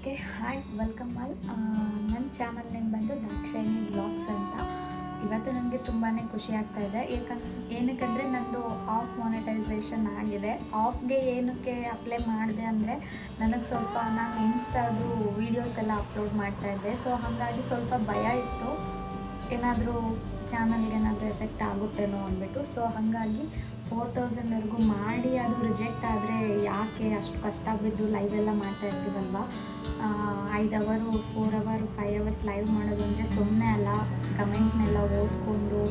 Okay hi welcome all. ನನ್ನ channel name ಬಂದು Dakshayini blogs ಅಂತ. ಇವತ್ತು ನನಗೆ ತುಂಬಾ ಖುಷಿ ಆಗ್ತಾ ಇದೆ. ಏನಕ್ಕಂದರೆ ನಂದು ಆಫ್ ಮಾನಿಟೈಸೇಷನ್ ಆಗಿದೆ. ಆಫ್ಗೆ ಏನಕ್ಕೆ ಅಪ್ಲೈ ಮಾಡಿದೆ ಅಂದರೆ ನನಗೆ ಸ್ವಲ್ಪ ನಾನು ಇನ್ಸ್ಟಾದು ವೀಡಿಯೋಸ್ ಎಲ್ಲ ಅಪ್ಲೋಡ್ ಮಾಡ್ತಾಯಿದ್ದೆ. ಸೊ ಹಾಗಾಗಿ ಸ್ವಲ್ಪ ಭಯ ಇತ್ತು, ಏನಾದರೂ ಚಾನಲ್ಗೆ ಏನಾದರೂ ಎಫೆಕ್ಟ್ ಆಗುತ್ತೇನೋ ಅಂದ್ಬಿಟ್ಟು. ಸೊ ಹಾಗಾಗಿ 4000ವರೆಗೂ ಮಾಡಿ ಅದು ರಿಜೆಕ್ಟ್ ಆದರೆ ಯಾಕೆ ಅಷ್ಟು ಕಷ್ಟ ಬಿದ್ದು ಲೈವ್ ಎಲ್ಲ ಮಾಡ್ತಾ ಇರ್ತೀವಲ್ವ. 5 ಅವರು 4 ಅವರ್ 5 ಅವರ್ಸ್ ಲೈವ್ ಮಾಡೋದು ಅಂದರೆ ಸುಮ್ಮನೆ ಅಲ್ಲ. ಕಮೆಂಟ್ನೆಲ್ಲ ಓದ್ಕೊಂಡು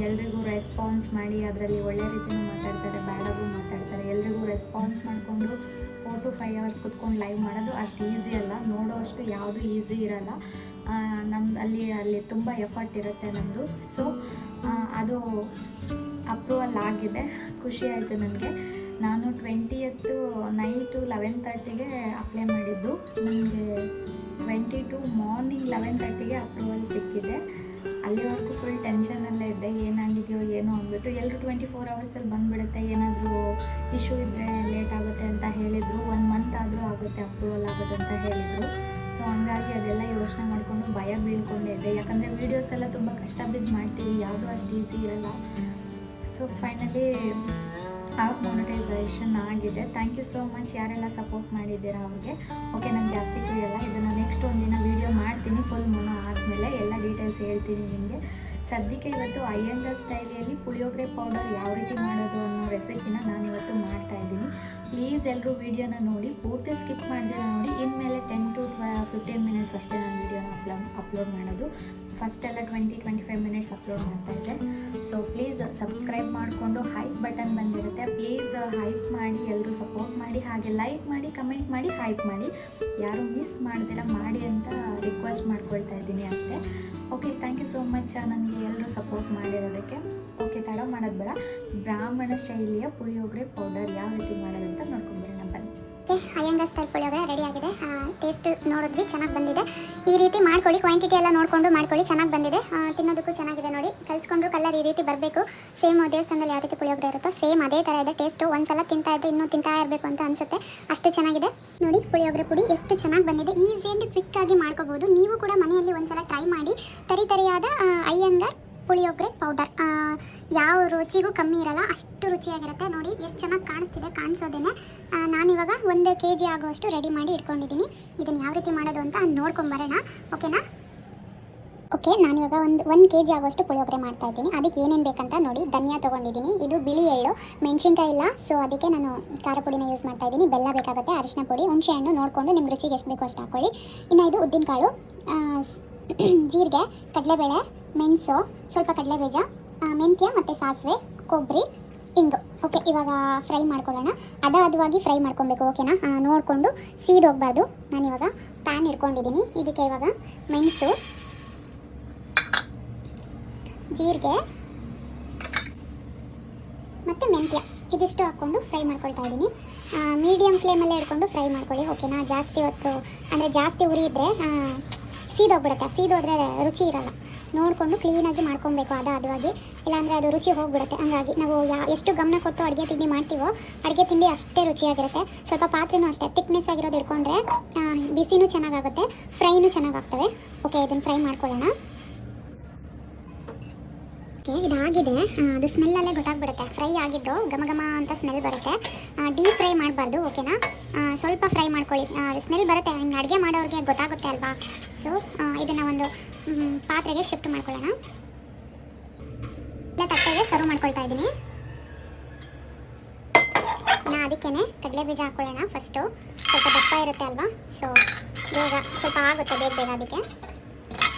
ಎಲ್ರಿಗೂ ರೆಸ್ಪಾನ್ಸ್ ಮಾಡಿ, ಅದರಲ್ಲಿ ಒಳ್ಳೆ ರೀತಿಯೂ ಮಾತಾಡ್ತಾರೆ, ಬ್ಯಾಡಾಗೂ ಮಾತಾಡ್ತಾರೆ. ಎಲ್ರಿಗೂ ರೆಸ್ಪಾನ್ಸ್ ಮಾಡಿಕೊಂಡು 4 to 5 ಅವರ್ಸ್ ಕುತ್ಕೊಂಡು ಲೈವ್ ಮಾಡೋದು ಅಷ್ಟು ಈಸಿ ಅಲ್ಲ. ನೋಡೋ ಅಷ್ಟು ಯಾವುದು ಈಸಿ ಇರೋಲ್ಲ. ನಮ್ದು ಅಲ್ಲಿ ತುಂಬ ಎಫರ್ಟ್ ಇರುತ್ತೆ ನಮ್ಮದು. ಸೊ ಅದು ಅಪ್ರೂವಲ್ ಆಗಿದೆ, ಖುಷಿ ಆಯಿತು ನನಗೆ. ನಾನು 20th ನೈಟು 11:30ಗೆ ಅಪ್ಲೈ ಮಾಡಿದ್ದು. ನನಗೆ 22 ಮಾರ್ನಿಂಗ್ 11:30ಗೆ ಅಪ್ರೂವಲ್ ಸಿಕ್ಕಿದೆ. ಅಲ್ಲಿವರೆಗೂ ಫುಲ್ ಟೆನ್ಷನಲ್ಲೇ ಇದ್ದೆ, ಏನಾಗಿದೆಯೋ ಏನೋ ಅಂದ್ಬಿಟ್ಟು. ಎಲ್ಲರೂ 24 ಅವರ್ಸಲ್ಲಿ ಬಂದುಬಿಡುತ್ತೆ, ಏನಾದರೂ ಇಶ್ಯೂ ಇದ್ದರೆ ಲೇಟ್ ಆಗುತ್ತೆ ಅಂತ ಹೇಳಿದರು. 1 ಮಂತ್ ಆದರೂ ಆಗುತ್ತೆ ಅಪ್ರೂವಲ್ ಆಗೋದು ಅಂತ ಹೇಳಿದರು. ಸೊ ಹಂಗಾಗಿ ಅದೆಲ್ಲ ಯೋಚನೆ ಮಾಡಿಕೊಂಡು ಭಯ ಬೀಳ್ಕೊಂಡೇ ಇದ್ದೆ. ಯಾಕಂದರೆ ವೀಡಿಯೋಸ್ ಎಲ್ಲ ತುಂಬ ಕಷ್ಟ ಬಿದ್ದು ಮಾಡ್ತೀವಿ, ಯಾವುದೂ ಅಷ್ಟು ಈಸಿ ಇರೋಲ್ಲ. ಸೊ ಫೈನಲಿ ಆಫ್ ಮಾನಿಟೈಸೇಷನ್ ಆಗಿದೆ. ಥ್ಯಾಂಕ್ ಯು ಸೋ ಮಚ್ ಯಾರೆಲ್ಲ ಸಪೋರ್ಟ್ ಮಾಡಿದ್ದೀರಾ ಅವ್ರಿಗೆ. ಓಕೆ, ನಾನು ಜಾಸ್ತಿ ಕುಯ್ಯಲ್ಲ, ಇದನ್ನು ನೆಕ್ಸ್ಟ್ ಒಂದಿನ ವೀಡಿಯೋ ಮಾಡ್ತೀನಿ. ಫುಲ್ ಮೊನೋ ಆದಮೇಲೆ ಎಲ್ಲ ಡೀಟೇಲ್ಸ್ ಹೇಳ್ತೀನಿ ನಿಮಗೆ. ಸದ್ಯಕ್ಕೆ ಇವತ್ತು ಅಯ್ಯಂಗಾರ್ ಸ್ಟೈಲಿಯಲ್ಲಿ ಪುಳಿಯೋಗರೆ ಪೌಡರ್ ಯಾವ ರೀತಿ ಮಾಡೋದು ಅನ್ನೋ ರೆಸಿಪಿನ ನಾನಿವತ್ತು ಮಾಡ್ತಾಯಿದ್ದೀನಿ. ಪ್ಲೀಸ್ ಎಲ್ಲರೂ ವೀಡಿಯೋನ ನೋಡಿ, ಪೂರ್ತಿ ಸ್ಕಿಪ್ ಮಾಡಿದ್ರೆ ನೋಡಿ. ಇನ್ಮೇಲೆ 10 to 15 ಮಿನಿಟ್ಸ್ ಅಷ್ಟೇ ನಾನು ವೀಡಿಯೋನ ಅಪ್ಲೋಡ್ ಮಾಡೋದು. ಫಸ್ಟೆಲ್ಲ 20-25 ಮಿನಿಟ್ಸ್ ಅಪ್ಲೋಡ್ ಮಾಡ್ತಾಯಿದ್ದೆ. ಸೊ ಪ್ಲೀಸ್ ಸಬ್ಸ್ಕ್ರೈಬ್ ಮಾಡಿಕೊಂಡು ಹೈಪ್ ಬಟನ್ ಬಂದಿರುತ್ತೆ, ಪ್ಲೀಸ್ ಹೈಪ್ ಮಾಡಿ, ಎಲ್ಲರೂ ಸಪೋರ್ಟ್ ಮಾಡಿ, ಹಾಗೆ ಲೈಕ್ ಮಾಡಿ, ಕಮೆಂಟ್ ಮಾಡಿ, ಹೈಪ್ ಮಾಡಿ. ಯಾರು ಮಿಸ್ ಮಾಡ್ದಿರ ಮಾಡಿ ಅಂತ ರಿಕ್ವೆಸ್ಟ್ ಮಾಡ್ಕೊಳ್ತಾ ಇದ್ದೀನಿ ಅಷ್ಟೇ. Okay, thank you so much ನನಗೆ ಎಲ್ಲರೂ ಸಪೋರ್ಟ್ ಮಾಡಿರೋದಕ್ಕೆ. ಓಕೆ, ತಡ ಮಾಡೋದು ಬೇಡ, ಬ್ರಾಹ್ಮಣ ಶೈಲಿಯ ಪುಳಿಯೋಗರೆ ಪೌಡರ್ ಯಾವ ರೀತಿ ಮಾಡೋದಂತ ನೋಡ್ಕೊಂಡ್ಬಿಡೋಣ ಬನ್ನಿ. ಅಯ್ಯಂಗಾರ್ ಸ್ಟೈಲ್ ಪುಳಿಯೋಗರೆ ರೆಡಿ ಆಗಿದೆ. ಟೇಸ್ಟ್ ನೋಡಿದ್ವಿ, ಚೆನ್ನಾಗಿ ಬಂದಿದೆ. ಈ ರೀತಿ ಮಾಡ್ಕೊಳ್ಳಿ, ಕ್ವಾಂಟಿಟಿ ಎಲ್ಲ ನೋಡಿಕೊಂಡು ಮಾಡ್ಕೊಳ್ಳಿ, ಚೆನ್ನಾಗಿ ಬಂದಿದೆ. ತಿನ್ನೋದಕ್ಕೂ ಚೆನ್ನಾಗಿದೆ ನೋಡಿ. ಕಲಿಸ್ಕೊಂಡ್ರು ಕಲರ್ ಈ ರೀತಿ ಬರಬೇಕು. ಸೇಮ್ ದೇವಸ್ಥಾನದಲ್ಲಿ ಯಾವ ರೀತಿ ಪುಳಿಯೋಗರೆ ಇರುತ್ತೋ ಸೇಮ್ ಅದೇ ಥರ ಇದೆ ಟೇಸ್ಟು. ಒಂದ್ಸಲ ತಿಂತಾ ಇದ್ರೆ ಇನ್ನೂ ತಿಂತಾ ಇರಬೇಕು ಅಂತ ಅನಿಸುತ್ತೆ, ಅಷ್ಟು ಚೆನ್ನಾಗಿದೆ ನೋಡಿ. ಪುಳಿಯೋಗರೆ ಪುಡಿ ಎಷ್ಟು ಚೆನ್ನಾಗಿ ಬಂದಿದೆ. ಈಸಿ ಆ್ಯಂಡ್ ಕ್ವಿಕ್ಕಾಗಿ ಮಾಡ್ಕೋಬೋದು. ನೀವು ಕೂಡ ಮನೆಯಲ್ಲಿ ಒಂದ್ಸಲ ಟ್ರೈ ಮಾಡಿ. ತರಿಯಾದ ಅಯ್ಯಂಗಾರ್ ಪುಳಿಯೋಗರೆ ಪೌಡರ್ ಯಾವ ರುಚಿಗೂ ಕಮ್ಮಿ ಇರಲ್ಲ, ಅಷ್ಟು ರುಚಿಯಾಗಿರುತ್ತೆ ನೋಡಿ. ಎಷ್ಟು ಚೆನ್ನಾಗಿ ಕಾಣಿಸ್ತಿದೆ, ಕಾಣಿಸೋದೇನೆ. ನಾನಿವಾಗ 1 kg ಆಗುವಷ್ಟು ರೆಡಿ ಮಾಡಿ ಇಟ್ಕೊಂಡಿದ್ದೀನಿ. ಇದನ್ನು ಯಾವ ರೀತಿ ಮಾಡೋದು ಅಂತ ನೋಡ್ಕೊಂಬರೋಣ, ಓಕೆನಾ? ಓಕೆ, ನಾನಿವಾಗ 1 kg ಆಗುವಷ್ಟು ಪುಳಿಯೋಗರೆ ಮಾಡ್ತಾ ಇದ್ದೀನಿ. ಅದಕ್ಕೆ ಏನೇನು ಬೇಕಂತ ನೋಡಿ. ಧನಿಯಾ ತೊಗೊಂಡಿದ್ದೀನಿ, ಇದು ಬಿಳಿ ಎಳ್ಳು, ಮೆಣಸಿನ್ಕಾಯಿ ಇಲ್ಲ, ಸೊ ಅದಕ್ಕೆ ನಾನು ಖಾರ ಪುಡಿನ ಯೂಸ್ ಮಾಡ್ತಾ ಇದ್ದೀನಿ. ಬೆಲ್ಲ ಬೇಕಾಗುತ್ತೆ, ಅರಿಶಿನ ಪುಡಿ, ಹುಣಸೆ ಹಣ್ಣು ನೋಡಿಕೊಂಡು ನಿಮ್ಮ ರುಚಿಗೆ ಎಷ್ಟು ಬೇಕೋ ಅಷ್ಟು ಹಾಕ್ಕೊಳ್ಳಿ. ಇನ್ನು ಇದು ಉದ್ದಿನಕಾಳು, ಜೀರಿಗೆ, ಕಡಲೆಬೇಳೆ, ಮೆಣಸು, ಸ್ವಲ್ಪ ಕಡಲೆಬೀಜ, ಮೆಂತ್ಯ ಮತ್ತು ಸಾಸಿವೆ, ಕೊಬ್ಬರಿ, ಇಂಗು. ಓಕೆ, ಇವಾಗ ಫ್ರೈ ಮಾಡ್ಕೊಳ್ಳೋಣ. ಹದವಾಗಿ ಫ್ರೈ ಮಾಡ್ಕೊಬೇಕು, ಓಕೆನಾ? ನೋಡಿಕೊಂಡು ಸೀದೋಗಬಾರ್ದು. ನಾನಿವಾಗ ಪ್ಯಾನ್ ಇಟ್ಕೊಂಡಿದ್ದೀನಿ. ಇದಕ್ಕೆ ಇವಾಗ ಮೆಣಸು, ಜೀರಿಗೆ ಮತ್ತು ಮೆಂತ್ಯ ಇದಿಷ್ಟು ಹಾಕ್ಕೊಂಡು ಫ್ರೈ ಮಾಡ್ಕೊಳ್ತಾ ಇದ್ದೀನಿ. ಮೀಡಿಯಮ್ ಫ್ಲೇಮಲ್ಲೇ ಇಟ್ಕೊಂಡು ಫ್ರೈ ಮಾಡ್ಕೊಳ್ಳಿ, ಓಕೆನಾ? ಜಾಸ್ತಿ ಹೊತ್ತು ಅಂದರೆ ಜಾಸ್ತಿ ಉರಿ ಇದ್ದರೆ ಸೀದೋಗ್ಬಿಡುತ್ತೆ, ಸೀದೋದ್ರೆ ರುಚಿ ಇರೋಲ್ಲ. ನೋಡಿಕೊಂಡು ಕ್ಲೀನಾಗಿ ಮಾಡ್ಕೊಬೇಕು ಹದವಾಗಿ, ಇಲ್ಲಾಂದರೆ ಅದು ರುಚಿ ಹೋಗ್ಬಿಡುತ್ತೆ. ಹಂಗಾಗಿ ನಾವು ಎಷ್ಟು ಗಮನ ಕೊಟ್ಟು ಅಡುಗೆ ತಿಂಡಿ ಮಾಡ್ತೀವೋ ಅಡುಗೆ ತಿಂಡಿ ಅಷ್ಟೇ ರುಚಿಯಾಗಿರುತ್ತೆ. ಸ್ವಲ್ಪ ಪಾತ್ರೆನೂ ಅಷ್ಟೇ ತಿಕ್ನೆಸ್ ಆಗಿರೋದು ಇಟ್ಕೊಂಡ್ರೆ ಬಿಸಿನೂ ಚೆನ್ನಾಗಾಗುತ್ತೆ, ಫ್ರೈನೂ ಚೆನ್ನಾಗಾಗ್ತವೆ. ಓಕೆ, ಇದನ್ನು ಫ್ರೈ ಮಾಡ್ಕೊಳ್ಳೋಣ. ಓಕೆ, ಇದಾಗಿದೆ. ಅದು ಸ್ಮೆಲ್ಲಲ್ಲೇ ಗೊತ್ತಾಗ್ಬಿಡುತ್ತೆ ಫ್ರೈ ಆಗಿದ್ದು, ಘಮ ಘಮ ಅಂತ ಸ್ಮೆಲ್ ಬರುತ್ತೆ. ಡೀಪ್ ಫ್ರೈ ಮಾಡಬಾರ್ದು, ಓಕೆನಾ? ಸ್ವಲ್ಪ ಫ್ರೈ ಮಾಡ್ಕೊಳ್ಳಿ, ಸ್ಮೆಲ್ ಬರುತ್ತೆ. ಇನ್ನು ಅಡುಗೆ ಮಾಡೋರಿಗೆ ಗೊತ್ತಾಗುತ್ತೆ ಅಲ್ವಾ? ಸೊ ಇದನ್ನು ಒಂದು ಪಾತ್ರೆಗೆ ಶಿಫ್ಟ್ ಮಾಡ್ಕೊಳ್ಳೋಣ. ಇಲ್ಲ, ತಟ್ಟೆಗೆ ಸರ್ವ್ ಮಾಡ್ಕೊಳ್ತಾ ಇದ್ದೀನಿ. ಅದಕ್ಕೇ ಕಡಲೆ ಬೀಜ ಹಾಕ್ಕೊಳ್ಳೋಣ ಫಸ್ಟು. ಸ್ವಲ್ಪ ದಪ್ಪ ಇರುತ್ತೆ ಅಲ್ವಾ, ಸೊ ಬೇಗ ಸ್ವಲ್ಪ ಆಗುತ್ತೆ ಬೇಗ. ಅದಕ್ಕೆ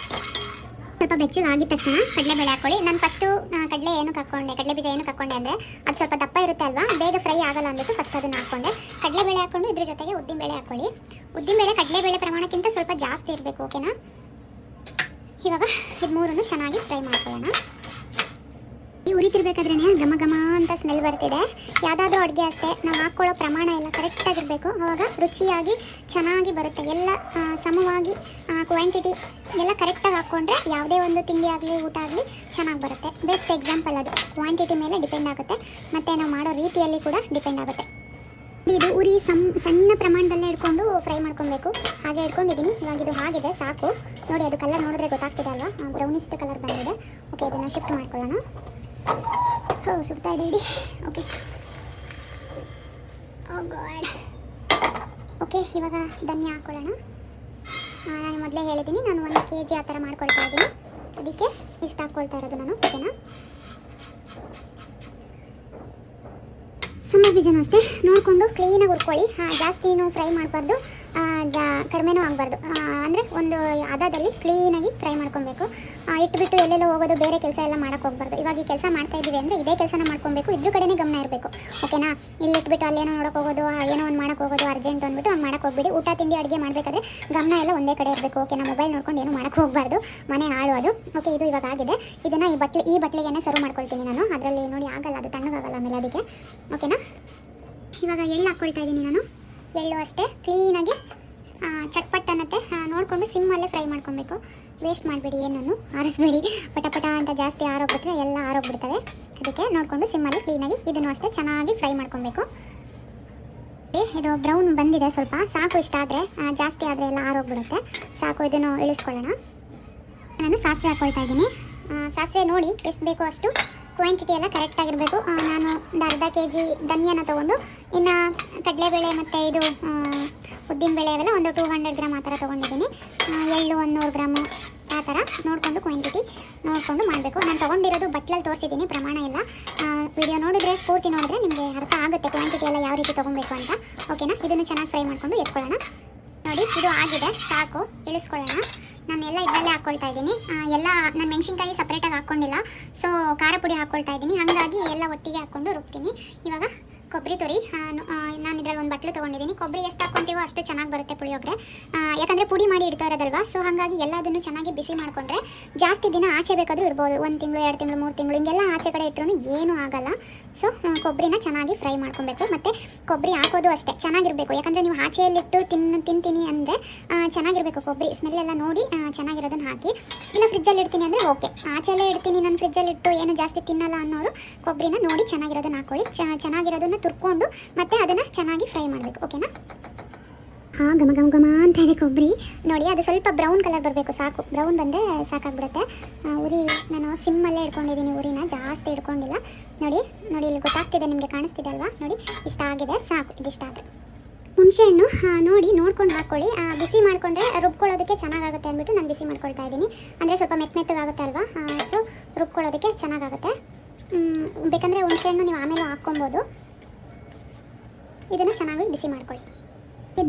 ಸ್ವಲ್ಪ ಬೆಚ್ಚಗೆ ಆಗಿದ ತಕ್ಷಣ ಕಡಲೆಬೇಳೆ ಹಾಕ್ಕೊಳ್ಳಿ. ನಾನು ಫಸ್ಟು ಕಡಲೆ ಬೀಜ ಏನಕ್ಕೆ ಹಾಕ್ಕೊಂಡೆ ಅಂದರೆ ಅದು ಸ್ವಲ್ಪ ದಪ್ಪ ಇರುತ್ತೆ ಅಲ್ವಾ, ಬೇಗ ಫ್ರೈ ಆಗಲ್ಲ ಅಂದ್ಬಿಟ್ಟು ಫಸ್ಟ್ ಅದನ್ನು ಹಾಕ್ಕೊಂಡೆ. ಕಡಲೆಬೇಳೆ ಹಾಕ್ಕೊಂಡು ಇದ್ರ ಜೊತೆಗೆ ಉದ್ದಿನಬೇಳೆ ಹಾಕ್ಕೊಳ್ಳಿ. ಉದ್ದಿನಬೇಳೆ ಕಡಲೆಬೇಳೆ ಪ್ರಮಾಣಕ್ಕಿಂತ ಸ್ವಲ್ಪ ಜಾಸ್ತಿ ಇರಬೇಕು, ಓಕೆನಾ? ಇವಾಗ ಇದು ಮೂರನ್ನು ಚೆನ್ನಾಗಿ ಫ್ರೈ ಮಾಡ್ಕೊಳ್ಳೋಣ. ಈ ಉರಿತಿರ್ಬೇಕಾದ್ರೇ ಘಮ ಘಮ ಅಂತ ಸ್ಮೆಲ್ ಬರ್ತಿದೆ. ಯಾವುದಾದ್ರೂ ಅಡುಗೆ ಅಷ್ಟೇ, ನಾವು ಹಾಕ್ಕೊಳ್ಳೋ ಪ್ರಮಾಣ ಎಲ್ಲ ಕರೆಕ್ಟಾಗಿರಬೇಕು, ಆವಾಗ ರುಚಿಯಾಗಿ ಚೆನ್ನಾಗಿ ಬರುತ್ತೆ. ಎಲ್ಲ ಸಮವಾಗಿ ಕ್ವಾಂಟಿಟಿ ಎಲ್ಲ ಕರೆಕ್ಟಾಗಿ ಹಾಕ್ಕೊಂಡ್ರೆ ಯಾವುದೇ ಒಂದು ತಿಂಡಿ ಆಗಲಿ ಊಟ ಆಗಲಿ ಚೆನ್ನಾಗಿ ಬರುತ್ತೆ. ಬೆಸ್ಟ್ ಎಕ್ಸಾಂಪಲ್ ಅದು. ಕ್ವಾಂಟಿಟಿ ಮೇಲೆ ಡಿಪೆಂಡ್ ಆಗುತ್ತೆ, ಮತ್ತು ನಾವು ಮಾಡೋ ರೀತಿಯಲ್ಲಿ ಕೂಡ ಡಿಪೆಂಡ್ ಆಗುತ್ತೆ. ಇದು ಉರಿ ಸಣ್ಣ ಪ್ರಮಾಣದಲ್ಲೇ ಇಟ್ಕೊಂಡು ಫ್ರೈ ಮಾಡ್ಕೊಬೇಕು. ಹಾಗೆ ಇಟ್ಕೊಂಡಿದ್ದೀನಿ. ಇವಾಗ ಇದು ಆಗಿದೆ, ಸಾಕು. ನೋಡಿ, ಅದು ಕಲರ್ ನೋಡಿದ್ರೆ ಗೊತ್ತಾಗ್ತಿದೆ ಅಲ್ವಾ, ಬ್ರೌನಿಸ್ಟ್ ಕಲರ್ ಬಂದಿದೆ. ಓಕೆ, ಇದನ್ನು ಶಿಫ್ಟ್ ಮಾಡ್ಕೊಳ್ಳೋಣ. ಸುಡ್ತಾ ಇದೆ ಇಡಿ. ಓಕೆ, ಓ ಗಾಡ್. ಓಕೆ, ಇವಾಗ ಧನ್ಯ ಹಾಕ್ಕೊಳ್ಳೋಣ. ನಾನು ಮೊದಲೇ ಹೇಳಿದ್ದೀನಿ, ನಾನು 1 kg ಆ ಥರ ಮಾಡ್ಕೊಳ್ತಾ ಇದ್ದೀನಿ. ಅದಕ್ಕೆ ಇಷ್ಟು ಹಾಕ್ಕೊಳ್ತಾ ಇರೋದು ನಾನು. ಓಕೆನಾ? ಸಣ್ಣ ಬೀಜನೂ ಅಷ್ಟೇ ನೋಡಿಕೊಂಡು ಕ್ಲೀನಾಗಿ ಹುರ್ಕೊಳ್ಳಿ. ಜಾಸ್ತಿನೂ ಫ್ರೈ ಮಾಡಬಾರ್ದು, ಕಡಿಮೆನೂ ಆಗಬಾರ್ದು. ಅಂದರೆ ಒಂದು ಹದದಲ್ಲಿ ಕ್ಲೀನಾಗಿ ಫ್ರೈ ಮಾಡ್ಕೊಬೇಕು. ಇಟ್ಬಿಟ್ಟು ಎಲ್ಲೆಲ್ಲೋ ಹೋಗೋದು, ಬೇರೆ ಕೆಲಸ ಎಲ್ಲ ಮಾಡೋಕ್ಕೆ ಹೋಗ್ಬಾರ್ದು. ಇವಾಗ ಈ ಕೆಲಸ ಮಾಡ್ತಾ ಇದ್ದೀವಿ ಅಂದರೆ ಇದೇ ಕೆಲಸನ ಮಾಡ್ಕೊಬೇಕು, ಇದ್ರ ಕಡೆನೇ ಗಮನ ಇರಬೇಕು. ಓಕೆನಾ? ಇಲ್ಲಿ ಇಟ್ಬಿಟ್ಟು ಅಲ್ಲೇನೋ ನೋಡೋಕೆ ಹೋಗೋದು, ಏನೋ ಒಂದು ಮಾಡೋಕೆ ಹೋಗೋದು, ಅರ್ಜೆಂಟ್ ಅಂದ್ಬಿಟ್ಟು ಹಂಗೆ ಮಾಡೋಕೆ ಹೋಗ್ಬಿಡಿ. ಊಟ ತಿಂಡಿ ಅಡುಗೆ ಮಾಡಬೇಕಾದ್ರೆ ಗಮನ ಎಲ್ಲ ಒಂದೇ ಕಡೆ ಇರಬೇಕು. ಓಕೆನಾ? ಮೊಬೈಲ್ ನೋಡ್ಕೊಂಡು ಏನು ಮಾಡೋಕ್ಕೆ ಹೋಗಬಾರ್ದು, ಮನೆ ಹಾಳು ಅದು. ಓಕೆ, ಇದು ಇವಾಗ ಆಗಿದೆ. ಇದನ್ನು ಈ ಬಟ್ಲಿಗೆ ಸರ್ವ್ ಮಾಡ್ಕೊಳ್ತೀನಿ ನಾನು. ಅದರಲ್ಲಿ ನೋಡಿ ಆಗಲ್ಲ, ಅದು ತಣ್ಣಗಾಗಲ್ಲ ಆಮೇಲೆ ಅದಕ್ಕೆ. ಓಕೆನಾ? ಇವಾಗ ಎಳ್ಳು ಹಾಕ್ಕೊಳ್ತಾ ಇದ್ದೀನಿ ನಾನು. ಎಳ್ಳು ಅಷ್ಟೇ ಕ್ಲೀನಾಗಿ ಚಟ್ಪಟ್ ಅನ್ನತ್ತೆ, ನೋಡಿಕೊಂಡು ಸಿಮ್ಮಲ್ಲೇ ಫ್ರೈ ಮಾಡ್ಕೊಬೇಕು. ವೇಸ್ಟ್ ಮಾಡಬೇಡಿ, ಏನನ್ನು ಆರಿಸ್ಬೇಡಿ. ಪಟ ಅಂತ ಜಾಸ್ತಿ ಆರೋಗ್ಬಿಟ್ರೆ ಎಲ್ಲ ಆರೋಗ್ಬಿಡ್ತವೆ. ಅದಕ್ಕೆ ನೋಡಿಕೊಂಡು ಸಿಮ್ಮಲ್ಲಿ ಕ್ಲೀನಾಗಿ ಇದನ್ನು ಅಷ್ಟೇ ಚೆನ್ನಾಗಿ ಫ್ರೈ ಮಾಡ್ಕೊಬೇಕು. ಇದು ಬ್ರೌನ್ ಬಂದಿದೆ ಸ್ವಲ್ಪ, ಸಾಕು. ಇಷ್ಟ ಆದರೆ, ಜಾಸ್ತಿ ಆದರೆ ಎಲ್ಲ ಆರೋಗ್ಬಿಡುತ್ತೆ. ಸಾಕು, ಇದನ್ನು ಇಳಿಸ್ಕೊಳ್ಳೋಣ. ನಾನು ಸಾಸಿವೆ ಹಾಕ್ಕೊಳ್ತಾ ಇದ್ದೀನಿ. ಸಾಸಿವೆ ನೋಡಿ ಎಷ್ಟು ಬೇಕೋ ಅಷ್ಟು ಕ್ವಾಂಟಿಟಿ ಎಲ್ಲ ಕರೆಕ್ಟಾಗಿರಬೇಕು. ನಾನು ಒಂದು ಅರ್ಧ kg ಧನಿಯಾನ ತೊಗೊಂಡು, ಇನ್ನು ಕಡಲೆಬೇಳೆ ಮತ್ತು ಇದು ಉದ್ದಿನಬೇಳೆ ಅವೆಲ್ಲ ಒಂದು 200 ಗ್ರಾಮ್ ಆ ಥರ ತೊಗೊಂಡಿದ್ದೀನಿ. ಎಳ್ಳು 100 ಗ್ರಾಮು ಆ ಥರ ನೋಡಿಕೊಂಡು ಕ್ವಾಂಟಿಟಿ ನೋಡಿಕೊಂಡು ಮಾಡಬೇಕು. ನಾನು ತೊಗೊಂಡಿರೋದು ಬಟ್ಲಲ್ಲಿ ತೋರಿಸಿದ್ದೀನಿ, ಪ್ರಮಾಣ ಎಲ್ಲ. ವಿಡಿಯೋ ನೋಡಿದ್ರೆ, ಪೂರ್ತಿ ನೋಡಿದ್ರೆ ನಿಮಗೆ ಅರ್ಥ ಆಗುತ್ತೆ ಕ್ವಾಂಟಿಟಿ ಎಲ್ಲ ಯಾವ ರೀತಿ ತೊಗೊಬೇಕು ಅಂತ. ಓಕೆನಾ? ಇದನ್ನು ಚೆನ್ನಾಗಿ ಫ್ರೈ ಮಾಡಿಕೊಂಡು ಎತ್ಕೊಳ್ಳೋಣ. ನೋಡಿ, ಇದು ಆಗಿದೆ, ಸಾಕು. ಇಳಿಸ್ಕೊಳ್ಳೋಣ. ನಾನೆಲ್ಲ ಇದರಲ್ಲೇ ಹಾಕ್ಕೊಳ್ತಾ ಇದ್ದೀನಿ. ಎಲ್ಲ ನಾನು ಮೆಣಸಿನ್ಕಾಯಿ ಸಪ್ರೇಟಾಗಿ ಹಾಕ್ಕೊಂಡಿಲ್ಲ, ಸೊ ಖಾರ ಪುಡಿ ಹಾಕ್ಕೊಳ್ತಾ ಇದ್ದೀನಿ. ಹಾಗಾಗಿ ಎಲ್ಲ ಒಟ್ಟಿಗೆ ಹಾಕ್ಕೊಂಡು ರುಬ್ತೀನಿ. ಇವಾಗ ಕೊಬ್ಬರಿ ತುರಿ, ನಾನು ಇದರಲ್ಲಿ ಒಂದು ಬಟ್ಲು ತೊಗೊಂಡಿದ್ದೀನಿ. ಕೊಬ್ಬರಿ ಎಷ್ಟು ಹಾಕ್ಕೊಂತೀವೋ ಅಷ್ಟು ಚೆನ್ನಾಗಿ ಬರುತ್ತೆ ಪುಳಿಯೋಗರೆ. ಯಾಕಂದರೆ ಪುಡಿ ಮಾಡಿ ಇಡ್ತಾ ಇರೋದಲ್ವಾ, ಸೊ ಹಾಗಾಗಿ ಎಲ್ಲದನ್ನು ಚೆನ್ನಾಗಿ ಬಿಸಿ ಮಾಡಿಕೊಂಡ್ರೆ ಜಾಸ್ತಿ ದಿನ ಆಚೆ ಬೇಕಾದರೂ ಇಡ್ಬೋದು. 1 ತಿಂಗಳು, 2 ತಿಂಗಳು, 3 ತಿಂಗಳು ಹಿಂಗೆಲ್ಲ ಆಚೆ ಕಡೆ ಇಟ್ಟರೂ ಏನೂ ಆಗಲ್ಲ. ಸೊ ಕೊಬ್ಬರಿನ ಚೆನ್ನಾಗಿ ಫ್ರೈ ಮಾಡ್ಕೊಬೇಕು. ಮತ್ತು ಕೊಬ್ಬರಿ ಹಾಕೋದು ಅಷ್ಟೇ ಚೆನ್ನಾಗಿರಬೇಕು. ಯಾಕಂದರೆ ನೀವು ಆಚೆಯಲ್ಲಿಟ್ಟು ತಿಂತೀನಿ ಅಂದರೆ ಚೆನ್ನಾಗಿರಬೇಕು. ಕೊಬ್ಬರಿ ಸ್ಮೆಲ್ ಎಲ್ಲ ನೋಡಿ ಚೆನ್ನಾಗಿರೋದನ್ನು ಹಾಕಿ. ಇಲ್ಲ ಫ್ರಿಜ್ಜಲ್ಲಿ ಇಡ್ತೀನಿ ಅಂದರೆ ಓಕೆ, ಆಚೆಯಲ್ಲೇ ಇಡ್ತೀನಿ ನಾನು ಫ್ರಿಜ್ಜಲ್ಲಿ ಇಟ್ಟು ಏನು ಜಾಸ್ತಿ ತಿನ್ನಲ್ಲ ಅನ್ನೋರು ಕೊಬ್ಬರಿನ ನೋಡಿ ಚೆನ್ನಾಗಿರೋದನ್ನು ಹಾಕ್ಕೊಳ್ಳಿ. ಚೆನ್ನಾಗಿರೋದನ್ನು ತುರ್ಕೊಂಡು ಮತ್ತೆ ಅದನ್ನು ಚೆನ್ನಾಗಿ ಫ್ರೈ ಮಾಡಬೇಕು. ಓಕೆನಾ? ಘಮ ಘಮ ಘಮ ಅಂತ ಇದೆ ಕೊಬ್ಬರಿ. ನೋಡಿ, ಅದು ಸ್ವಲ್ಪ ಬ್ರೌನ್ ಕಲರ್ ಬರಬೇಕು, ಸಾಕು. ಬ್ರೌನ್ ಬಂದರೆ ಸಾಕಾಗ್ಬಿಡುತ್ತೆ. ಉರಿ ನಾನು ಸಿಮ್ಮಲ್ಲೇ ಇಟ್ಕೊಂಡಿದ್ದೀನಿ, ಉರಿನ ಜಾಸ್ತಿ ಇಟ್ಕೊಂಡಿಲ್ಲ. ನೋಡಿ ಇಲ್ಲಿ ಗೊತ್ತಾಗ್ತಿದೆ, ನಿಮಗೆ ಕಾಣಿಸ್ತಿದೆ ಅಲ್ವಾ? ನೋಡಿ, ಇಷ್ಟ ಆಗಿದೆ, ಸಾಕು. ಇದಿಷ್ಟ ಆದರೆ ಹುಣಸೆಹಣ್ಣು ನೋಡಿ ನೋಡ್ಕೊಂಡು ಹಾಕ್ಕೊಳ್ಳಿ. ಬಿಸಿ ಮಾಡಿಕೊಂಡ್ರೆ ರುಬ್ಕೊಳ್ಳೋದಕ್ಕೆ ಚೆನ್ನಾಗಾಗುತ್ತೆ ಅಂದ್ಬಿಟ್ಟು ನಾನು ಬಿಸಿ ಮಾಡ್ಕೊಳ್ತಾ ಇದ್ದೀನಿ. ಅಂದರೆ ಸ್ವಲ್ಪ ಮೆತ್ತಗಾಗುತ್ತೆ ಅಲ್ವಾ, ಸೊ ರುಬ್ಕೊಳ್ಳೋದಕ್ಕೆ ಚೆನ್ನಾಗಾಗುತ್ತೆ. ಬೇಕಂದರೆ ಹುಣಸೆಹಣ್ಣು ನೀವು ಆಮೇಲೆ ಹಾಕ್ಕೊಬೋದು. ಇದನ್ನು ಚೆನ್ನಾಗಿ ಬಿಸಿ ಮಾಡ್ಕೊಳ್ಳಿ.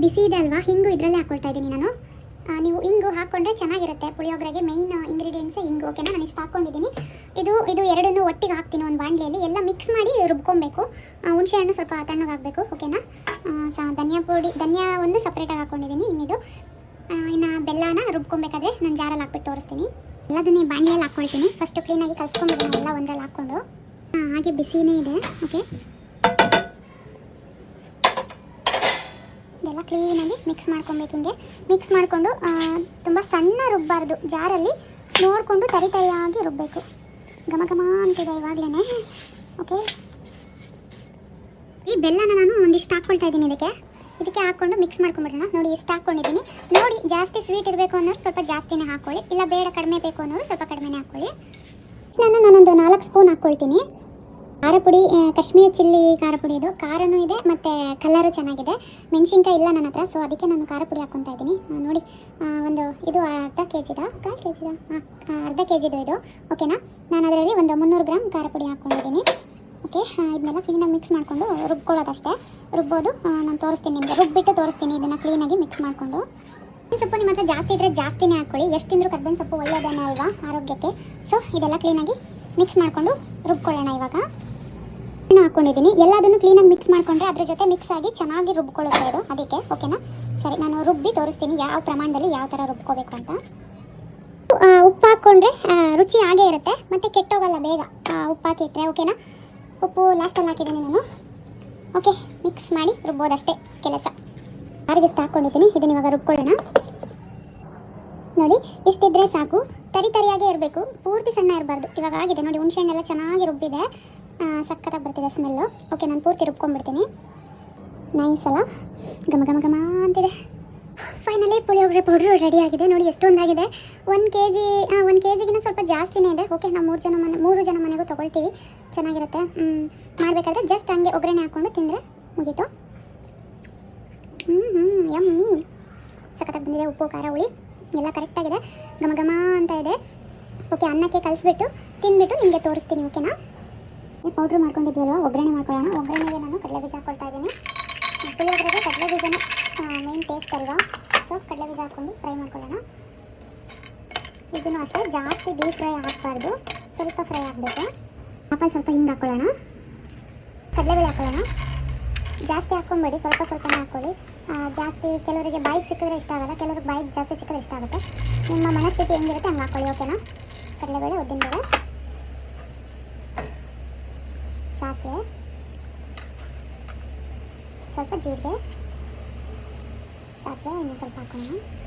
ಬಿಸಿ ಇದೆ ಅಲ್ವಾ, ಹಿಂಗು ಇದರಲ್ಲೇ ಹಾಕ್ಕೊಳ್ತಾ ಇದ್ದೀನಿ ನಾನು. ನೀವು ಇಂಗು ಹಾಕ್ಕೊಂಡ್ರೆ ಚೆನ್ನಾಗಿರುತ್ತೆ. ಪುಳಿಯೋಗರೆಗೆ ಮೇಯ್ನ್ ಇಂಗ್ರೀಡಿಯೆಂಟ್ಸೇ ಇಂಗು. ಓಕೆನಾ? ನಾನು ಇಷ್ಟು ಹಾಕ್ಕೊಂಡಿದ್ದೀನಿ. ಇದು ಎರಡನ್ನೂ ಒಟ್ಟಿಗೆ ಹಾಕ್ತೀನಿ ಒಂದು ಬಾಣಲೆಯಲ್ಲಿ. ಎಲ್ಲ ಮಿಕ್ಸ್ ಮಾಡಿ ರುಬ್ಕೊಬೇಕು. ಹುಣಸೆ ಹಣ್ಣು ಸ್ವಲ್ಪ ತಣ್ಣಗಾಗಬೇಕು. ಓಕೆನಾ? ಧನಿಯಾ ಒಂದು ಸಪ್ರೇಟಾಗಿ ಹಾಕ್ಕೊಂಡಿದ್ದೀನಿ. ಇನ್ನು ಬೆಲ್ಲನ ರುಬ್ಕೊಬೇಕಾದ್ರೆ ನಾನು ಜಾರಲ್ಲಿ ಹಾಕ್ಬಿಟ್ಟು ತೋರಿಸ್ತೀನಿ. ಎಲ್ಲದನ್ನೇ ಬಾಣಲೆಯಲ್ಲಿ ಹಾಕ್ಕೊಳ್ತೀನಿ. ಫಸ್ಟು ಕ್ಲೀನಾಗಿ ಕಲಿಸ್ಕೊಂಡ್ಬಿಡೋಣ ಎಲ್ಲ ಒಂದರಲ್ಲಿ ಹಾಕ್ಕೊಂಡು. ಹಾಗೆ ಬಿಸಿನೇ ಇದೆ. ಓಕೆ, ಇದೆಲ್ಲ ಕ್ಲೀನಾಗಿ ಮಿಕ್ಸ್ ಮಾಡ್ಕೊಬೇಕು. ಹಿಂಗೆ ಮಿಕ್ಸ್ ಮಾಡಿಕೊಂಡು ತುಂಬ ಸಣ್ಣ ರುಬ್ಬಾರ್ದು, ಜಾರಲ್ಲಿ ನೋಡಿಕೊಂಡು ತರಿಯಾಗಿ ರುಬ್ಬಬೇಕು. ಘಮ ಘಮ ಅಂತಿದೆ ಇವಾಗಲೇ. ಓಕೆ, ಈ ಬೆಲ್ಲನ ನಾನು ಒಂದಿಷ್ಟು ಹಾಕ್ಕೊಳ್ತಾ ಇದ್ದೀನಿ. ಇದಕ್ಕೆ ಹಾಕ್ಕೊಂಡು ಮಿಕ್ಸ್ ಮಾಡ್ಕೊಂಡ್ಬಿಡೋಣ. ನೋಡಿ, ಇಷ್ಟು ಹಾಕ್ಕೊಂಡಿದ್ದೀನಿ. ನೋಡಿ, ಜಾಸ್ತಿ ಸ್ವೀಟ್ ಇರಬೇಕು ಅನ್ನೋರು ಸ್ವಲ್ಪ ಜಾಸ್ತಿನೇ ಹಾಕ್ಕೊಳ್ಳಿ, ಇಲ್ಲ ಬೇಡ ಕಡಿಮೆ ಬೇಕು ಅನ್ನೋರು ಸ್ವಲ್ಪ ಕಡಿಮೆನೇ ಹಾಕ್ಕೊಳ್ಳಿ. ನಾನೊಂದು 4 ಸ್ಪೂನ್ ಹಾಕ್ಕೊಳ್ತೀನಿ. ಖಾರ ಪುಡಿ, ಕಾಶ್ಮೀರ್ ಚಿಲ್ಲಿ ಖಾರ ಪುಡಿ. ಇದು ಖಾರನೂ ಇದೆ ಮತ್ತು ಕಲರು ಚೆನ್ನಾಗಿದೆ. ಮೆಣಸಿನ್ಕಾಯಿ ಇಲ್ಲ ನನ್ನ ಹತ್ರ, ಸೊ ಅದಕ್ಕೆ ನಾನು ಖಾರ ಪುಡಿ ಹಾಕ್ಕೊತಾ ಇದ್ದೀನಿ. ನೋಡಿ, ಇದು ಅರ್ಧ ಕೆ ಜಿದು ಇದು. ಓಕೆನಾ? ನಾನು ಅದರಲ್ಲಿ ಒಂದು 300 ಗ್ರಾಮ್ ಖಾರ ಪುಡಿ ಹಾಕ್ಕೊಂಡಿದ್ದೀನಿ. ಓಕೆ, ಇದನ್ನೆಲ್ಲ ಕ್ಲೀನಾಗಿ ಮಿಕ್ಸ್ ಮಾಡಿಕೊಂಡು ರುಬ್ಕೊಳ್ಳೋದಷ್ಟೇ. ರುಬ್ಬೋದು ನಾನು ತೋರಿಸ್ತೀನಿ ನಿಮಗೆ, ರುಬ್ಬಿಟ್ಟು ತೋರಿಸ್ತೀನಿ. ಇದನ್ನು ಕ್ಲೀನಾಗಿ ಮಿಕ್ಸ್ ಮಾಡಿಕೊಂಡು. ಸೊಪ್ಪು ನಿಮ್ಮ ಹತ್ರ ಜಾಸ್ತಿ ಇದ್ದರೆ ಜಾಸ್ತಿನೇ ಹಾಕ್ಕೊಳ್ಳಿ. ಎಷ್ಟು ತಿಂದರೂ ಕರ್ಬೇವಿನ ಸೊಪ್ಪು ಒಳ್ಳೆಯದೇನೆ ಅಲ್ವಾ ಆರೋಗ್ಯಕ್ಕೆ. ಸೊ ಇದೆಲ್ಲ ಕ್ಲೀನಾಗಿ ಮಿಕ್ಸ್ ಮಾಡಿಕೊಂಡು ರುಬ್ಕೊಳ್ಳೋಣ. ಇವಾಗ ಹಾಕ್ಕೊಂಡಿದ್ದೀನಿ. ಎಲ್ಲದನ್ನು ಕ್ಲೀನಾಗಿ ಮಿಕ್ಸ್ ಮಾಡಿಕೊಂಡ್ರೆ ಅದ್ರ ಜೊತೆ ಮಿಕ್ಸ್ ಆಗಿ ಚೆನ್ನಾಗಿ ರುಬ್ಕೊಳ್ಳುತ್ತೆ ಇದು, ಅದಕ್ಕೆ. ಓಕೆನಾ? ಸರಿ, ನಾನು ರುಬ್ಬಿ ತೋರಿಸ್ತೀನಿ ಯಾವ ಪ್ರಮಾಣದಲ್ಲಿ ಯಾವ ಥರ ರುಬ್ಕೋಬೇಕು ಅಂತ. ಉಪ್ಪು ಹಾಕ್ಕೊಂಡ್ರೆ ರುಚಿ ಹಾಗೇ ಇರುತ್ತೆ ಮತ್ತು ಕೆಟ್ಟೋಗಲ್ಲ ಬೇಗ ಉಪ್ಪು ಹಾಕಿಟ್ರೆ. ಓಕೆನಾ? ಉಪ್ಪು ಲಾಸ್ಟಲ್ಲಿ ಹಾಕಿದ್ದೀನಿ ನಾನು. ಓಕೆ, ಮಿಕ್ಸ್ ಮಾಡಿ ರುಬ್ಬೋದಷ್ಟೇ ಕೆಲಸ. ಯಾರಿಗಿಷ್ಟು ಹಾಕ್ಕೊಂಡಿದ್ದೀನಿ. ಇದನ್ನ ಇವಾಗ ರುಬ್ಕೊಳ್ಳೋಣ. ನೋಡಿ, ಇಷ್ಟಿದ್ರೆ ಸಾಕು. ತರಿಯಾಗೇ ಇರಬೇಕು, ಪೂರ್ತಿ ಸಣ್ಣ ಇರಬಾರ್ದು. ಇವಾಗ ಆಗಿದೆ ನೋಡಿ, ಹುಣಸೆಹಣ್ಣೆಲ್ಲ ಚೆನ್ನಾಗಿ ರುಬ್ಬಿದೆ, ಸಕ್ಕತ್ತಾಗಿ ಬರ್ತಿದೆ ಸ್ಮೆಲ್ಲು. ಓಕೆ, ನಾನು ಪೂರ್ತಿ ರುಬ್ಕೊಂಡ್ಬಿಡ್ತೀನಿ. ನೈಸ್ ಅಲ್ಲ, ಘಮ ಘಮ ಘಮ ಅಂತಿದೆ. ಫೈನಲಿ ಪುಳಿಯೋಗರೆ ಪೌಡ್ರು ರೆಡಿ ಆಗಿದೆ ನೋಡಿ, ಎಷ್ಟೊಂದಾಗಿದೆ. 1 ಕೆಜಿಗಿನ ಸ್ವಲ್ಪ ಜಾಸ್ತಿನೇ ಇದೆ. ಓಕೆ, ನಾವು 3 ಜನ ಮನೆಗೂ ತೊಗೊಳ್ತೀವಿ, ಚೆನ್ನಾಗಿರುತ್ತೆ. ಮಾಡಬೇಕಾದ್ರೆ ಜಸ್ಟ್ ಹಂಗೆ ಒಗ್ಗರಣೆ ಹಾಕ್ಕೊಂಡು ತಿಂದರೆ ಮುಗೀತು. ಯಮ್ಮಿ, ಸಖತ್ತಾಗಿ ಬಂದಿದೆ. ಉಪ್ಪು ಖಾರ ಹುಳಿ ಎಲ್ಲ ಕರೆಕ್ಟಾಗಿದೆ, ಘಮ ಘಮ ಅಂತ ಇದೆ. ಓಕೆ, ಅನ್ನಕ್ಕೆ ಕಲಿಸ್ಬಿಟ್ಟು ತಿಂದ್ಬಿಟ್ಟು ನಿಮಗೆ ತೋರಿಸ್ತೀನಿ. ಓಕೆನಾ? ಈ ಪೌಡ್ರ್ ಮಾಡ್ಕೊಂಡಿದ್ವಲ್ವ, ಒಗ್ಗರಣೆ ಮಾಡ್ಕೊಳ್ಳೋಣ. ಒಗ್ಗರಣೆಗೆ ನಾನು ಕಡಲೆಬೀಜ ಹಾಕ್ಕೊಳ್ತಾ ಇದ್ದೀನಿ. ಪುಳಿಯೋಗರೆಗೆ ಕಡಲೆಬೀಜನೇ ಮೇನ್ ಟೇಸ್ಟ್ ಅಲ್ವಾ, ಸೊ ಕಡಲೆಬೀಜ ಹಾಕ್ಕೊಂಡು ಫ್ರೈ ಮಾಡ್ಕೊಳ್ಳೋಣ. ಇದನ್ನು ಅಷ್ಟೇ ಜಾಸ್ತಿ ಡೀಪ್ ಫ್ರೈ ಹಾಕಬಾರ್ದು, ಸ್ವಲ್ಪ ಫ್ರೈ ಆಗಬೇಕು. ಸ್ವಲ್ಪ ಹಿಂಗೆ ಹಾಕ್ಕೊಳ್ಳೋಣ. ಕಡಲೆಬೇಳೆ ಹಾಕ್ಕೊಳ್ಳೋಣ. ಜಾಸ್ತಿ ಹಾಕ್ಕೊಂಬೇಡಿ, ಸ್ವಲ್ಪನೇ ಹಾಕ್ಕೊಳ್ಳಿ. ಜಾಸ್ತಿ ಕೆಲವರಿಗೆ ಬಾಯಿಗೆ ಸಿಕ್ಕಿದ್ರೆ ಇಷ್ಟ ಆಗೋಲ್ಲ, ಕೆಲವ್ರಿಗೆ ಬಾಯಿಗೆ ಜಾಸ್ತಿ ಸಿಕ್ಕಿದ್ರೆ ಇಷ್ಟ ಆಗುತ್ತೆ. ನಿಮ್ಮ ಮನಸ್ಥಿತಿ ಹೆಂಗಿರುತ್ತೆ ಹಂಗೆ ಹಾಕ್ಕೊಳ್ಳಿ. ಓಕೆನಾ? ಕಡಲೆಬೇಳೆ, ಉದ್ದಿನಬೇಳೆ, ಸಾಸಿವೆ, ಸ್ವಲ್ಪ ಜೀರಿಗೆ, ಸಾಸಿವೆ ಇನ್ನೂ ಸ್ವಲ್ಪ ಹಾಕೋಣ.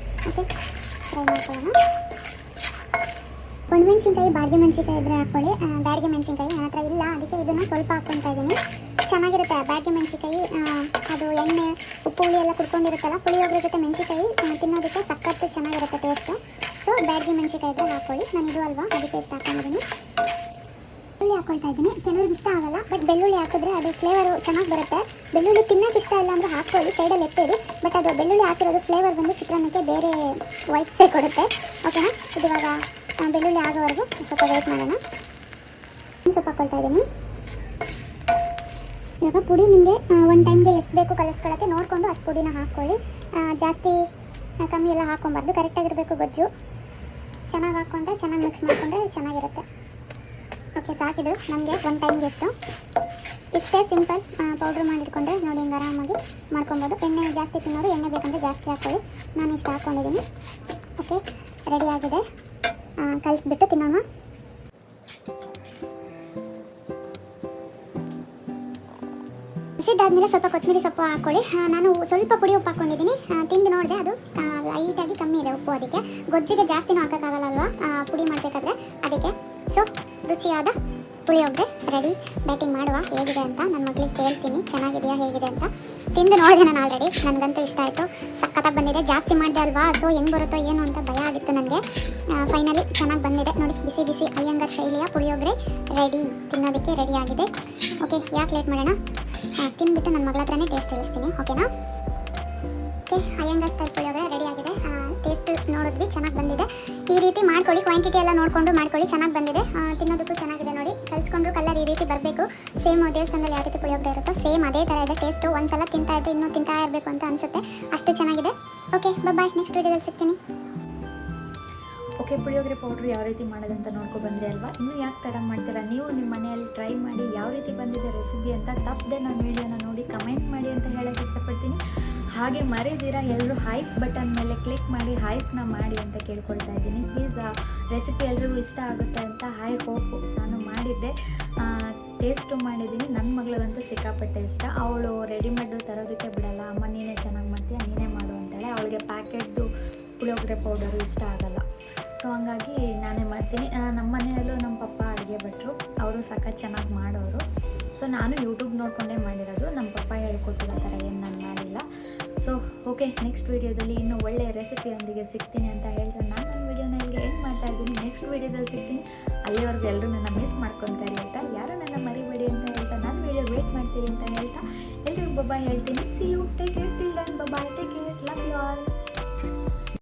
ಓಕೆ, ಫ್ರೈ ಮಾಡ್ಕೊಳ್ಳೋಣ. ಒಣಮೆಣ್ಸಿನ್ಕಾಯಿ, ಬಾಡಿಗೆ ಮೆಣಸಿನ್ಕಾಯಿ ಇದ್ದರೆ ಹಾಕ್ಕೊಳ್ಳಿ. ಬ್ಯಾಡಿಗೆ ಮೆಣಸಿನ್ಕಾಯಿ ನನ್ನ ಹತ್ರ ಇಲ್ಲ, ಅದಕ್ಕೆ ಇದನ್ನು ಸ್ವಲ್ಪ ಹಾಕ್ಕೊತಾ ಇದ್ದೀನಿ. ಚೆನ್ನಾಗಿರುತ್ತೆ ಬ್ಯಾಡಿಗೆ ಮೆಣಸಿನ್ಕಾಯಿ, ಅದು ಎಣ್ಣೆ ಉಪ್ಪು ಹುಳಿ ಎಲ್ಲ ಕುಡ್ಕೊಂಡಿರುತ್ತಲ್ಲ, ಪುಳಿಯೋಗರೆ ಜೊತೆ ಮೆಣಸಿನ್ಕಾಯಿ ತಿನ್ನೋದಕ್ಕೆ ಸಖತ್ತು ಚೆನ್ನಾಗಿರುತ್ತೆ ಟೇಸ್ಟು. ಸೊ ಬ್ಯಾಡಿಗೆ ಮೆಣಸಿನ್ಕಾಯಿ ಇದ್ದರೆ ಹಾಕ್ಕೊಳ್ಳಿ. ನಾನು ಇದು ಅಲ್ವಾ, ಅದಕ್ಕೆ ಇಷ್ಟ ಹಾಕೊಂಡಿದ್ದೀನಿ. ಬೆಳ್ಳುಳ್ಳಿ ಹಾಕ್ಕೊಳ್ತಾ ಇದ್ದೀನಿ. ಕೆಲವ್ರಿಗೆ ಇಷ್ಟ ಆಗಲ್ಲ, ಬಟ್ ಬೆಳ್ಳುಳ್ಳಿ ಹಾಕಿದ್ರೆ ಅದು ಫ್ಲೇವರು ಚೆನ್ನಾಗಿ ಬರುತ್ತೆ. ಬೆಳ್ಳುಳ್ಳಿ ತಿನ್ನೋಕೆ ಇಷ್ಟ ಇಲ್ಲ ಅಂದರೆ ಹಾಕ್ಕೊಳ್ಳಿ, ಸೈಡಲ್ಲಿ ಎತ್ತಿರಿ. ಬಟ್ ಅದು ಬೆಳ್ಳುಳ್ಳಿ ಹಾಕಿರೋದು ಫ್ಲೇವರ್ ಬಂದು ಚಿತ್ರಾನ್ನಕ್ಕೆ ಬೇರೆ ವೈಟ್ಸೇ ಕೊಡುತ್ತೆ. ಓಕೆನಾ? ಇದು ಇವಾಗ ಬೆಳ್ಳುಳ್ಳಿ ಆಗೋವರೆಗೂ ಸ್ವಲ್ಪ ವೇಟ್ ಮಾಡೋಣ. ಸ್ವಲ್ಪ ಹಾಕ್ಕೊಳ್ತಾ ಇದ್ದೀನಿ. ಇವಾಗ ಪುಡಿ ನಿಮಗೆ ಒಂದು ಟೈಮ್ಗೆ ಎಷ್ಟು ಬೇಕು ಕಲಿಸ್ಕೊಳ್ಳೋಕ್ಕೆ ನೋಡಿಕೊಂಡು ಅಷ್ಟು ಪುಡಿನ ಹಾಕ್ಕೊಳ್ಳಿ. ಜಾಸ್ತಿ ಕಮ್ಮಿ ಎಲ್ಲ ಹಾಕ್ಕೊಬಾರ್ದು, ಕರೆಕ್ಟಾಗಿರಬೇಕು ಗೊಜ್ಜು. ಚೆನ್ನಾಗಿ ಹಾಕ್ಕೊಂಡ್ರೆ, ಚೆನ್ನಾಗಿ ಮಿಕ್ಸ್ ಮಾಡಿಕೊಂಡ್ರೆ ಚೆನ್ನಾಗಿರುತ್ತೆ. ಓಕೆ, ಸಾಕಿದು ನನಗೆ ಒಂದು ಟೈಮ್ಗೆ ಎಷ್ಟು. ಇಷ್ಟೇ ಸಿಂಪಲ್ ಪೌಡ್ರ್ ಮಾಡಿಟ್ಕೊಂಡ್ರೆ ನೋಡಿ, ಹಿಂಗೆ ಆರಾಮಾಗಿ ಮಾಡ್ಕೊಬೋದು. ಎಣ್ಣೆ ಜಾಸ್ತಿ ತಿನ್ನೋರು ಎಣ್ಣೆ ಬೇಕಂದರೆ ಜಾಸ್ತಿ ಹಾಕ್ಕೊಳ್ಳಿ. ನಾನು ಇಷ್ಟು ಹಾಕ್ಕೊಂಡಿದ್ದೀನಿ. ಓಕೆ, ರೆಡಿಯಾಗಿದೆ. ಕಲಿಸ್ಬಿಟ್ಟು ತಿನ್ನೋಣ. ಬಿಸಿದಾದ್ಮೇಲೆ ಸ್ವಲ್ಪ ಕೊತ್ತಂಬರಿ ಸೊಪ್ಪು ಹಾಕ್ಕೊಳ್ಳಿ. ನಾನು ಸ್ವಲ್ಪ ಪುಡಿ ಉಪ್ಪು ಹಾಕ್ಕೊಂಡಿದ್ದೀನಿ. ತಿಂದು ನೋಡಿದೆ, ಅದು ಲೈಟಾಗಿ ಕಮ್ಮಿ ಇದೆ ಉಪ್ಪು. ಅದಕ್ಕೆ ಗೊಜ್ಜಿಗೆ ಜಾಸ್ತಿನೂ ಹಾಕೋಕ್ಕಾಗಲ್ಲಲ್ವ ಪುಡಿ ಮಾಡಬೇಕಾದ್ರೆ, ಅದಕ್ಕೆ. ಸೊ ರುಚಿಯಾದ ಪುಳಿಯೋಗರೆ ರೆಡಿ. ಬ್ಯಾಟಿಂಗ್ ಮಾಡುವ ಹೇಗಿದೆ ಅಂತ ನನ್ನ ಮಗಳಿಗೆ ಕೇಳ್ತೀನಿ, ಚೆನ್ನಾಗಿದೆಯಾ ಹೇಗಿದೆ ಅಂತ. ತಿಂದು ನೋಡಿದೆ ನಾನು ಆಲ್ರೆಡಿ, ನನಗಂತೂ ಇಷ್ಟ ಆಯಿತು, ಸಖತ್ತಾಗಿ ಬಂದಿದೆ. ಜಾಸ್ತಿ ಮಾಡಿದೆ ಅಲ್ವಾ, ಸೊ ಹೆಂಗೆ ಬರುತ್ತೋ ಏನು ಅಂತ ಭಯ ಆಗಿತ್ತು ನನಗೆ. ಫೈನಲಿ ಚೆನ್ನಾಗಿ ಬಂದಿದೆ ನೋಡಿ. ಬಿಸಿ ಬಿಸಿ ಅಯ್ಯಂಗಾರ್ ಶೈಲಿಯ ಪುಳಿಯೋಗರೆ ರೆಡಿ, ತಿನ್ನೋದಕ್ಕೆ ರೆಡಿ ಆಗಿದೆ. ಓಕೆ, ಯಾಕೆ ಲೇಟ್ ಮಾಡೋಣ, ತಿಂದ್ಬಿಟ್ಟು ನನ್ನ ಮಗಳ ಹತ್ರನೇ ಟೇಸ್ಟ್ ಹೇಳಿಸ್ತೀನಿ. ಓಕೆನಾ? Okay, Iyengar style puliyogare ready ಆಗಿದೆ. ಟೇಸ್ಟ್ ನೋಡಿದ್ವಿ, ಚೆನ್ನಾಗಿ ಬಂದಿದೆ. ಈ ರೀತಿ ಮಾಡ್ಕೊಳ್ಳಿ, ಕ್ವಾಂಟಿಟಿ ಎಲ್ಲ ನೋಡಿಕೊಂಡು ಮಾಡ್ಕೊಳ್ಳಿ, ಚೆನ್ನಾಗಿ ಬಂದಿದೆ. ತಿನ್ನೋದಕ್ಕೂ ಚೆನ್ನಾಗಿದೆ ನೋಡಿ. ಕಲಿಸ್ಕೊಂಡ್ರು ಕಲರ್ ಈ ರೀತಿ ಬರಬೇಕು. ಸೇಮ್ ದೇವಸ್ಥಾನದಲ್ಲಿ ಯಾವ ರೀತಿ ಪುಳಿಯೋಗರೆ ಇರುತ್ತೋ ಸೇಮ್ ಅದೇ ಥರ ಇದೆ ಟೇಸ್ಟು. ಒಂದ್ಸಲ ತಿಂತಾ ಇದ್ರೆ ಇನ್ನೂ ತಿಂತಾ ಇರಬೇಕು ಅಂತ ಅನಿಸುತ್ತೆ, ಅಷ್ಟು ಚೆನ್ನಾಗಿದೆ. ಓಕೆ, ಬಾಯ್, ನೆಕ್ಸ್ಟ್ ವೀಡಿಯೋದಲ್ಲಿ ಸಿಗ್ತೀನಿ. ಓಕೆ, ಪುಳಿಯೋಗರೆ ಪೌಡ್ರು ಯಾವ ರೀತಿ ಮಾಡೋದಂತ ನೋಡ್ಕೊ ಬಂದ್ರಿ ಅಲ್ವಾ. ಇನ್ನೂ ಯಾಕೆ ತಡ ಮಾಡ್ತೀರಾ, ನೀವು ನಿಮ್ಮ ಮನೆಯಲ್ಲಿ ಟ್ರೈ ಮಾಡಿ ಯಾವ ರೀತಿ ಬಂದಿದೆ ರೆಸಿಪಿ ಅಂತ ತಪ್ಪದೆ ನನ್ನ ವೀಡಿಯೋನ ನೋಡಿ ಕಮೆಂಟ್ ಮಾಡಿ ಅಂತ ಹೇಳೋಕ್ಕೆ ಇಷ್ಟಪಡ್ತೀನಿ. ಹಾಗೆ ಮರೆದಿರಾ ಎಲ್ಲರೂ ಹೈಪ್ ಬಟನ್ ಮೇಲೆ ಕ್ಲಿಕ್ ಮಾಡಿ ಹೈಪ್ನ ಮಾಡಿ ಅಂತ ಕೇಳ್ಕೊಳ್ತಾ ಇದ್ದೀನಿ. ಪ್ಲೀಸ್, ರೆಸಿಪಿ ಎಲ್ರಿಗೂ ಇಷ್ಟ ಆಗುತ್ತೆ ಅಂತ ಹೈ ಹೋಪ್. ನಾನು ಮಾಡಿದ್ದೆ, ಟೇಸ್ಟು ಮಾಡಿದ್ದೀನಿ. ನನ್ನ ಮಗಳಿಗಂತೂ ಸಿಕ್ಕಾಪಟ್ಟೆ ಇಷ್ಟ. ಅವಳು ರೆಡಿಮೇಡು ತರೋದಕ್ಕೆ ಬಿಡಲ್ಲ. ಅಮ್ಮ ನೀನೇ ಚೆನ್ನಾಗಿ ಮಾಡ್ತೀಯ, ನೀನೇ ಮಾಡು ಅಂತೇಳಿ. ಅವಳಿಗೆ ಪ್ಯಾಕೆಟ್ದು ಪುಳಿಯೋಗರೆ ಪೌಡರು ಇಷ್ಟ ಆಗಲ್ಲ. ಸೊ ಹಂಗಾಗಿ ನಾನೇ ಮಾಡ್ತೀನಿ. ನಮ್ಮ ಮನೆಯಲ್ಲೂ ನಮ್ಮ ಪಪ್ಪ ಅಡುಗೆ ಭಟ್ರು, ಅವರು ಸಖತ್ ಚೆನ್ನಾಗಿ ಮಾಡೋರು. ಸೊ ನಾನು ಯೂಟ್ಯೂಬ್ ನೋಡಿಕೊಂಡೇ ಮಾಡಿರೋದು, ನಮ್ಮ ಪಪ್ಪ ಹೇಳ್ಕೊಟ್ಟಿರೋ ಥರ ಏನು ನಾನು ಮಾಡಿಲ್ಲ. ಸೊ ಓಕೆ, ನೆಕ್ಸ್ಟ್ ವೀಡಿಯೋದಲ್ಲಿ ಇನ್ನೂ ಒಳ್ಳೆಯ ರೆಸಿಪಿಯೊಂದಿಗೆ ಸಿಗ್ತೀನಿ ಅಂತ ಹೇಳ್ತಾ ನಾನು ನನ್ನ ವೀಡಿಯೋನ ಇಲ್ಲಿಗೆ ಎಂಡ್ ಮಾಡ್ತಾ ಇದ್ದೀನಿ. ನೆಕ್ಸ್ಟ್ ವೀಡಿಯೋದಲ್ಲಿ ಸಿಗ್ತೀನಿ. ಅಲ್ಲಿವರೆಗೂ ಎಲ್ಲರೂ ನನ್ನ ಮಿಸ್ ಮಾಡ್ಕೊತಾರೆ ಅಂತ, ಯಾರು ನನ್ನ ಮರಿಬೇಡಿ ಅಂತ ಹೇಳ್ತಾ ನನ್ನ ವೀಡಿಯೋ ವೇಟ್ ಮಾಡ್ತೀರಿ ಅಂತ ಹೇಳ್ತಾ ಎಲ್ರಿಗೂ ಬಾಯ್ ಹೇಳ್ತೀನಿ. See you, take care, till then bye, take care, love you all.